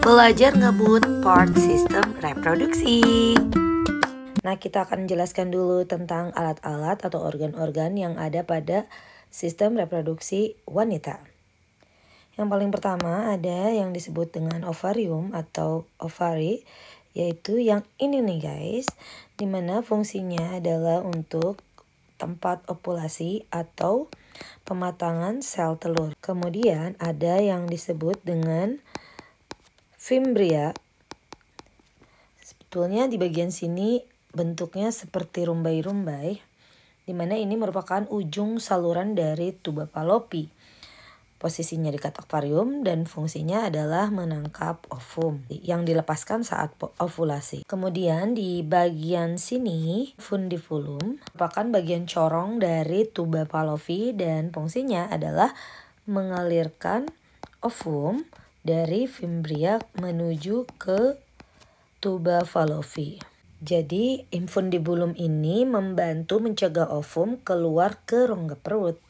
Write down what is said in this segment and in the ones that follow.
Belajar ngebut part sistem reproduksi. Nah, kita akan menjelaskan dulu tentang alat-alat atau organ-organ yang ada pada sistem reproduksi wanita. Yang paling pertama ada yang disebut dengan ovarium atau ovari, yaitu yang ini nih guys, dimana fungsinya adalah untuk tempat ovulasi atau pematangan sel telur. Kemudian ada yang disebut dengan fimbria. Sebetulnya di bagian sini bentuknya seperti rumbai-rumbai, di mana ini merupakan ujung saluran dari tuba Fallopi. Posisinya dekat ovarium dan fungsinya adalah menangkap ovum yang dilepaskan saat ovulasi. Kemudian di bagian sini fundivulum merupakan bagian corong dari tuba Fallopi dan fungsinya adalah mengalirkan ovum dari fimbria menuju ke tuba Fallopi. Jadi infundibulum ini membantu mencegah ovum keluar ke rongga perut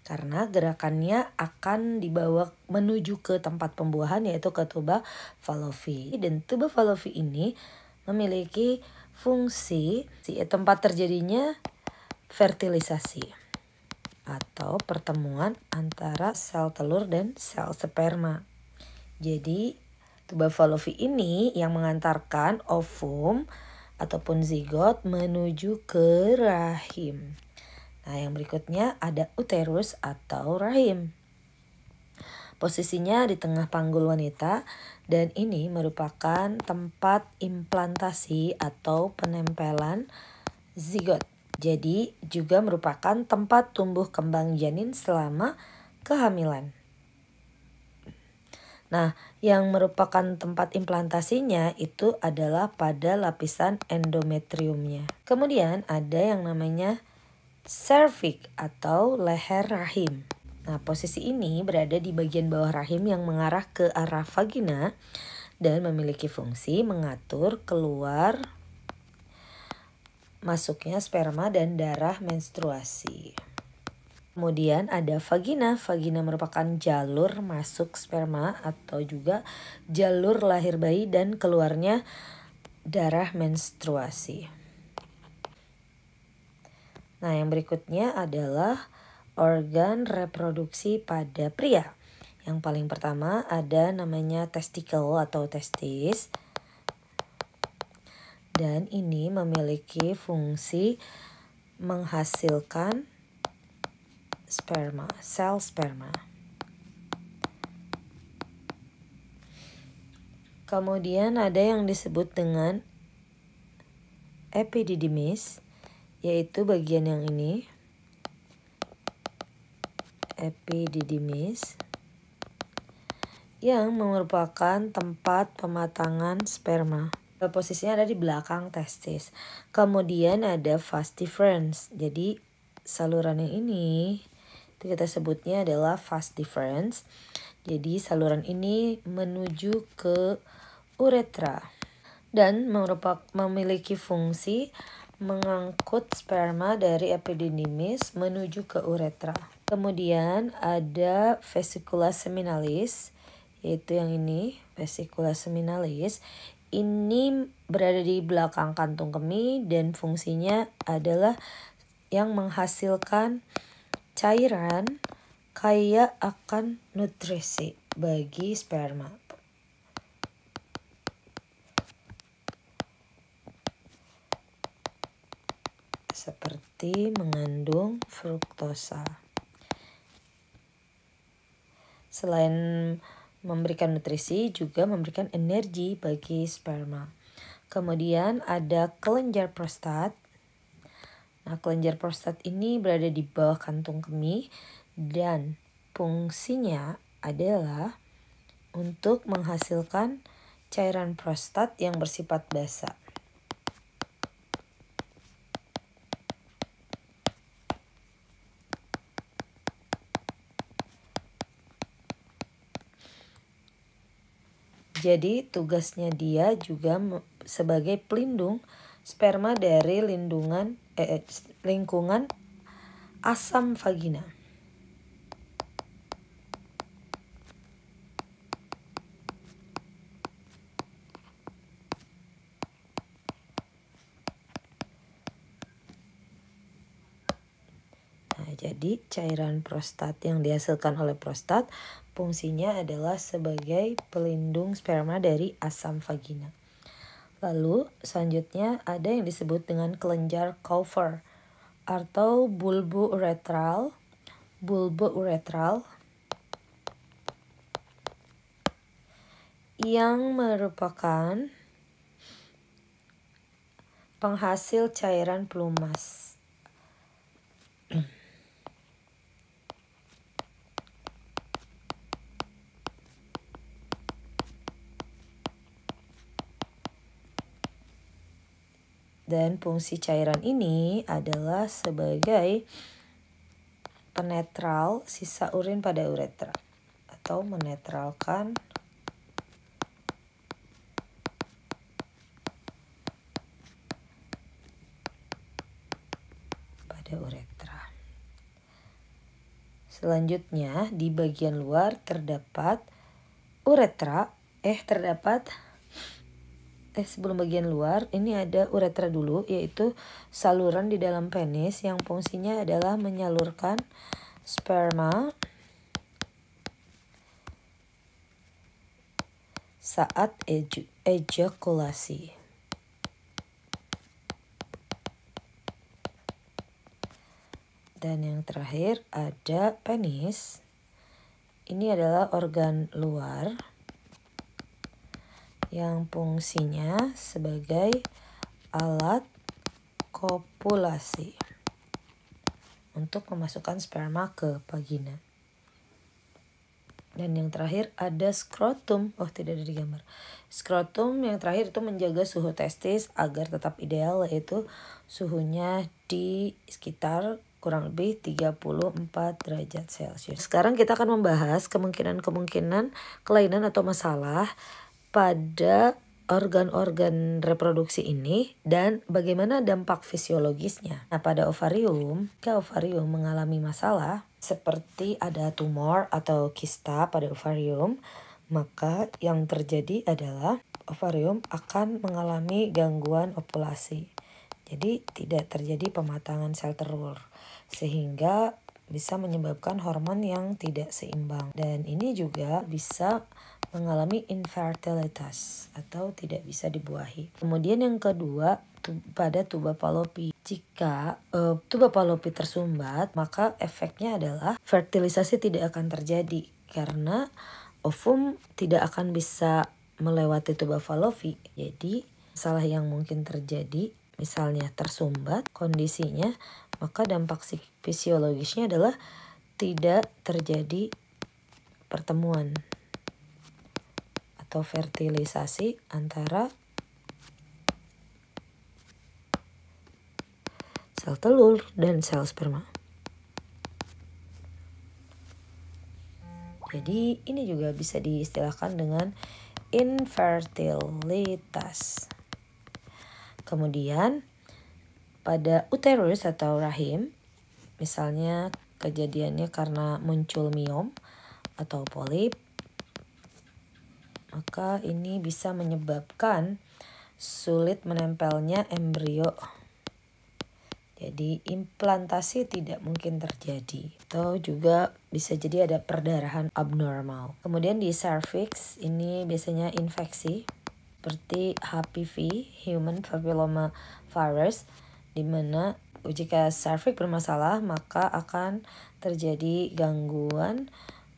karena gerakannya akan dibawa menuju ke tempat pembuahan yaitu ke tuba Fallopi. Dan tuba Fallopi ini memiliki fungsi tempat terjadinya fertilisasi atau pertemuan antara sel telur dan sel sperma. Jadi tuba Fallopi ini yang mengantarkan ovum ataupun zigot menuju ke rahim. Nah, yang berikutnya ada uterus atau rahim. Posisinya di tengah panggul wanita dan ini merupakan tempat implantasi atau penempelan zigot. Jadi juga merupakan tempat tumbuh kembang janin selama kehamilan. Nah, yang merupakan tempat implantasinya itu adalah pada lapisan endometriumnya. Kemudian ada yang namanya cervix atau leher rahim. Nah, posisi ini berada di bagian bawah rahim yang mengarah ke arah vagina dan memiliki fungsi mengatur keluar masuknya sperma dan darah menstruasi. Kemudian ada vagina. Vagina merupakan jalur masuk sperma atau juga jalur lahir bayi dan keluarnya darah menstruasi. Nah, yang berikutnya adalah organ reproduksi pada pria. Yang paling pertama ada namanya testikel atau testis. Dan ini memiliki fungsi menghasilkan sperma, sel sperma. Kemudian ada yang disebut dengan epididymis, yaitu bagian yang ini, epididymis, yang merupakan tempat pematangan sperma. Posisinya ada di belakang testis. Kemudian ada vas deferens. Jadi saluran yang ini itu kita sebutnya adalah vas deferens. Jadi saluran ini menuju ke uretra dan memiliki fungsi mengangkut sperma dari epididymis menuju ke uretra. Kemudian ada vesicula seminalis, yaitu yang ini, vesicula seminalis. Ini berada di belakang kantung kemih dan fungsinya adalah yang menghasilkan cairan kaya akan nutrisi bagi sperma. Seperti mengandung fruktosa. Selain memberikan nutrisi, juga memberikan energi bagi sperma. Kemudian ada kelenjar prostat. Nah, kelenjar prostat ini berada di bawah kantung kemih dan fungsinya adalah untuk menghasilkan cairan prostat yang bersifat basah. Jadi tugasnya dia juga sebagai pelindung sperma dari lingkungan asam vagina. Jadi cairan prostat yang dihasilkan oleh prostat fungsinya adalah sebagai pelindung sperma dari asam vagina. Lalu selanjutnya ada yang disebut dengan kelenjar Culver atau bulbo uretral. Bulbo uretral yang merupakan penghasil cairan pelumas. Dan fungsi cairan ini adalah sebagai penetral sisa urin pada uretra atau menetralkan pada uretra. Selanjutnya di bagian luar terdapat uretra. Sebelum bagian luar ini ada uretra dulu, yaitu saluran di dalam penis yang fungsinya adalah menyalurkan sperma saat ejakulasi. Dan yang terakhir ada penis. Ini adalah organ luar yang fungsinya sebagai alat kopulasi untuk memasukkan sperma ke vagina. Dan yang terakhir ada skrotum. Tidak ada di gambar. Skrotum yang terakhir itu menjaga suhu testis agar tetap ideal, yaitu suhunya di sekitar kurang lebih 34 derajat Celcius. Sekarang kita akan membahas kemungkinan kelainan atau masalah pada organ-organ reproduksi ini dan bagaimana dampak fisiologisnya. Nah, pada ovarium, jika ovarium mengalami masalah seperti ada tumor atau kista pada ovarium, maka yang terjadi adalah ovarium akan mengalami gangguan ovulasi. Jadi tidak terjadi pematangan sel telur sehingga bisa menyebabkan hormon yang tidak seimbang, dan ini juga bisa mengalami infertilitas atau tidak bisa dibuahi. Kemudian yang kedua, pada tuba Fallopi. Jika tuba Fallopi tersumbat, maka efeknya adalah fertilisasi tidak akan terjadi karena ovum tidak akan bisa melewati tuba Fallopi. Jadi masalah yang mungkin terjadi misalnya tersumbat kondisinya, maka dampak fisiologisnya adalah tidak terjadi pertemuan atau fertilisasi antara sel telur dan sel sperma. Jadi ini juga bisa diistilahkan dengan infertilitas. Kemudian pada uterus atau rahim, misalnya kejadiannya karena muncul miom atau polip, maka ini bisa menyebabkan sulit menempelnya embrio. Jadi implantasi tidak mungkin terjadi. Atau juga bisa jadi ada perdarahan abnormal. Kemudian di cervix ini biasanya infeksi seperti HPV, Human Papilloma Virus, di mana jika cervix bermasalah maka akan terjadi gangguan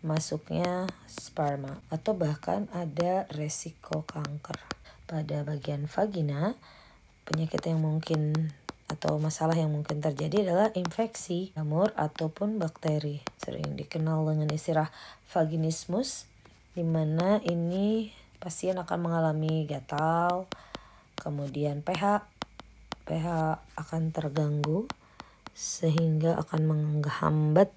masuknya sperma atau bahkan ada resiko kanker. Pada bagian vagina, penyakit yang mungkin atau masalah yang mungkin terjadi adalah infeksi jamur ataupun bakteri. Sering dikenal dengan istilah vaginismus, di mana ini pasien akan mengalami gatal, kemudian pH akan terganggu sehingga akan menghambat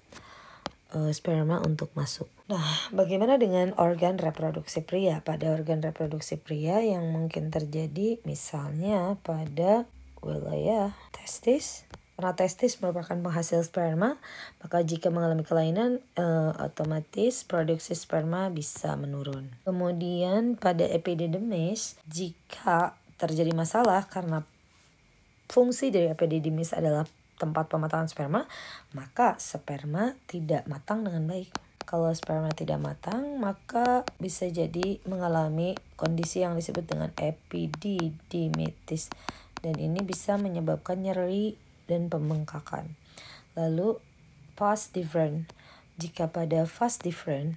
sperma untuk masuk. Nah, bagaimana dengan organ reproduksi pria? Pada organ reproduksi pria yang mungkin terjadi misalnya pada wilayah testis. Karena testis merupakan penghasil sperma, maka jika mengalami kelainan otomatis produksi sperma bisa menurun. Kemudian pada epididymis, jika terjadi masalah karena fungsi dari epididymis adalah tempat pematangan sperma, maka sperma tidak matang dengan baik. Kalau sperma tidak matang, maka bisa jadi mengalami kondisi yang disebut dengan epididymitis, dan ini bisa menyebabkan nyeri dan pembengkakan. Lalu vas deferens. Jika pada vas deferens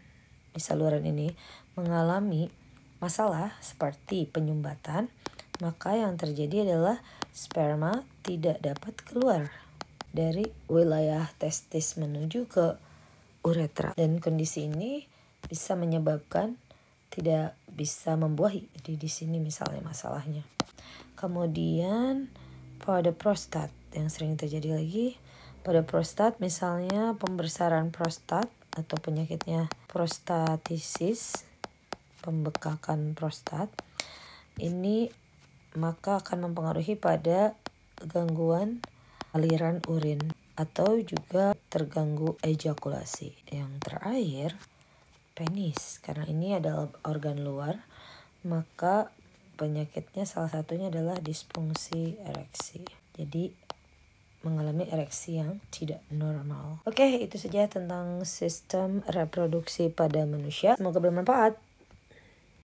di saluran ini mengalami masalah seperti penyumbatan, maka yang terjadi adalah sperma tidak dapat keluar dari wilayah testis menuju ke uretra, dan kondisi ini bisa menyebabkan tidak bisa membuahi. Jadi di sini misalnya masalahnya. Kemudian pada prostat yang sering terjadi lagi, pada prostat misalnya pembesaran prostat atau penyakitnya prostatitis, pembekakan prostat, ini maka akan mempengaruhi pada gangguan aliran urin atau juga terganggu ejakulasi. Yang terakhir, penis. Karena ini adalah organ luar, maka penyakitnya salah satunya adalah disfungsi ereksi. Jadi mengalami ereksi yang tidak normal. Oke, itu saja tentang sistem reproduksi pada manusia. Semoga bermanfaat.